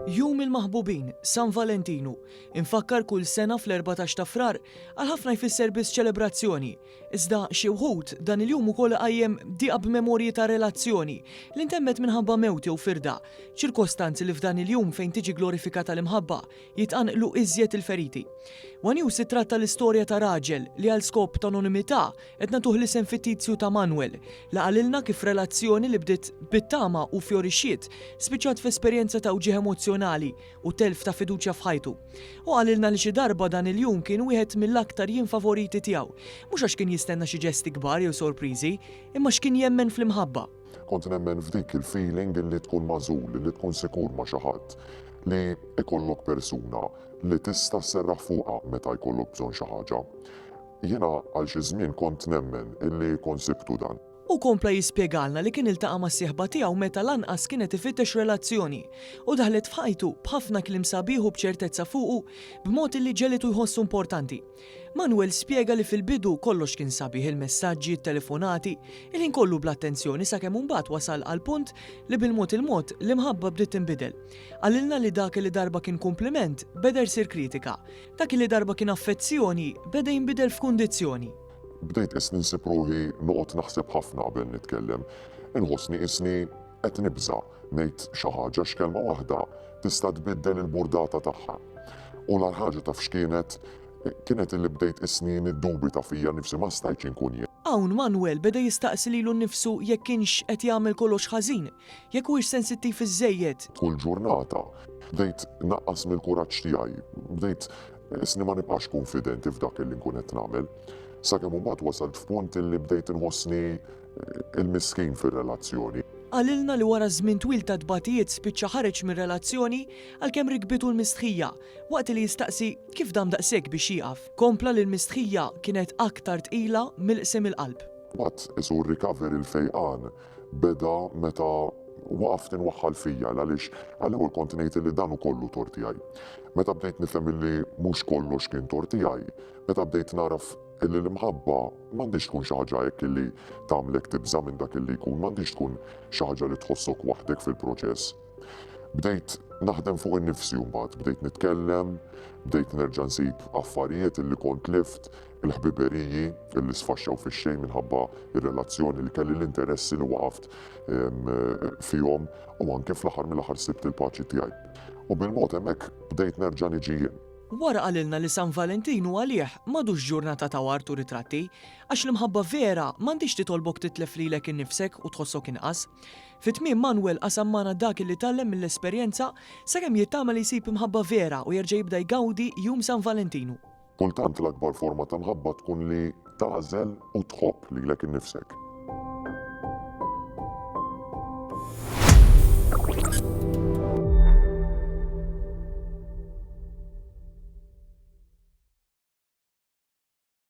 Jum il-maħbubin, San Valentinu, infakkar kull sena fl-14 ta' frar għal ħafna jfisser biss ċelebrazzjoni. Iżda xi wħud dan il-jum ukoll qajjem diqa b'memorji ta' relazzjoni li ntemmet minħabba mewt jew firda, ċirkostanzi li f'dan il-jum fejn tiġi glorifikata l-imħabba jitqanqlu iżjed il-feriti. One News tratta l-istorja ta' raġel li għal skop ta' anonimità qed nagħtuh l-isem fittizju ta' Manuel li qalilna kif relazzjoni li bdiet bit-tama u fjorixxiet spiċċat f'esperjenza ta' uġieħ emozjonali u telf ta' fiduċja f'ħajtu. U għalilna li xi darba dan il-jum kien wieħed mill-aktar jiem favoriti tiegħu, mhux għax kien jistenna xi ġesti kbar jew sorpriżi, imma x'kien jemmen fl-imħabba. Kont nemmen f'dik il-feeling li tkun magħżul, li tkun sikur ma' xi ħadd, li ikollok persuna li tista' sserraħ fuqha meta jkollok bżonn xi ħaġa. Jiena għal xi żmien kont nemmen illi konsibtu dan. U kompla jispjegalna li kien iltaqa' mas-sieħba tiegħu meta lanqas kienet ifittex relazzjoni u daħlet f'ħajtu b'ħafna kliem sabiħ u b'ċertezza fuqu b'mod li ġelitu jħossu importanti. Manuel spjega li fil-bidu kollox kien sabiħ il-messaġġi, it-telefonati, il-ħin kollu bl-attenzjoni sakemm imbagħad wasal għal punt li bil-mod il-mod l-imħabba bdiet tinbidel. Għalilna li dak li darba kien kompliment beda jsir kritika, dak li darba kien affezzjoni beda jinbidel f'kundizzjoni. Bdejt isni nsib ruħi noqgħod naħseb ħafna qabel nitkellem. Inħossni isni qed nibża ngħid xi ħaġa x'kelma waħda tista' tbiddel il-burdata tagħha. U l ħaġa taf x'kienet kienet illi bdejt isni niddubita fija nnifsi ma stajtx inkun jien. Hawn Manuel beda jistaqsi lilu nnifsu jekk kienx qed jagħmel kollox ħażin, jekk huwiex sensittiv iżejjed. Kull ġurnata bdejt naqqas mill-kuraġġ tiegħi, bdejt isni ma nibqax konfidenti f'dak illi nkun qed nagħmel. Sakemm imbagħad wasalt f'punt illi bdejt inħossni il-miskin fir-relazzjoni. Għalilna li wara żmien twil ta' tbatijiet spiċċa ħareġ mir-relazzjoni għalkemm rikbitu l-mistħija waqt li jistaqsi kif dam daqshekk biex jieqaf. Kompla li l-mistħija kienet aktar tqila mill-qsem il-qalb. Mbagħad isu r-recovery il-fejqan beda meta waqaft inwaħħal fija għaliex għal-ewwel kont ngħid li dan ukollu tort tiegħi. Meta bdejt nifhem illi mhux kollox kien tort tiegħi, meta bdejt naraf illi l-imħabba m'għandix tkun xi ħaġa hekk illi tagħmlek tibża minn dak illi jkun, m'għandix tkun xi ħaġa li tħossok waħdek fil-proċess. Bdejt naħdem fuq innifsi mbagħad, bdejt nitkellem, bdejt nerġa' nsib affarijiet illi kont lift, il-ħbiberiji illi sfaxxaw fix-xejn minħabba ir-relazzjoni li kelli l-interessi li waqaft fihom u anke fl-aħħar mill-aħħar sibt il-paċi tiegħi. U bil-mod hemmhekk bdejt nerġa' niġi jien. Wara qalilna li San Valentinu għalih m'għadux ġurnata ta' wart u ritratti, għax l-imħabba vera m'għandix titolbok titlef lilek innifsek u tħossok inqas. Fit-tmiem Manuel qasam magħna dak li tallem mill-esperjenza sakemm jittama li jsib imħabba vera u jerġa' jibda jgawdi jum San Valentinu. Kultant l-akbar forma ta' mħabba tkun li tagħżel u tħobb lilek innifsek.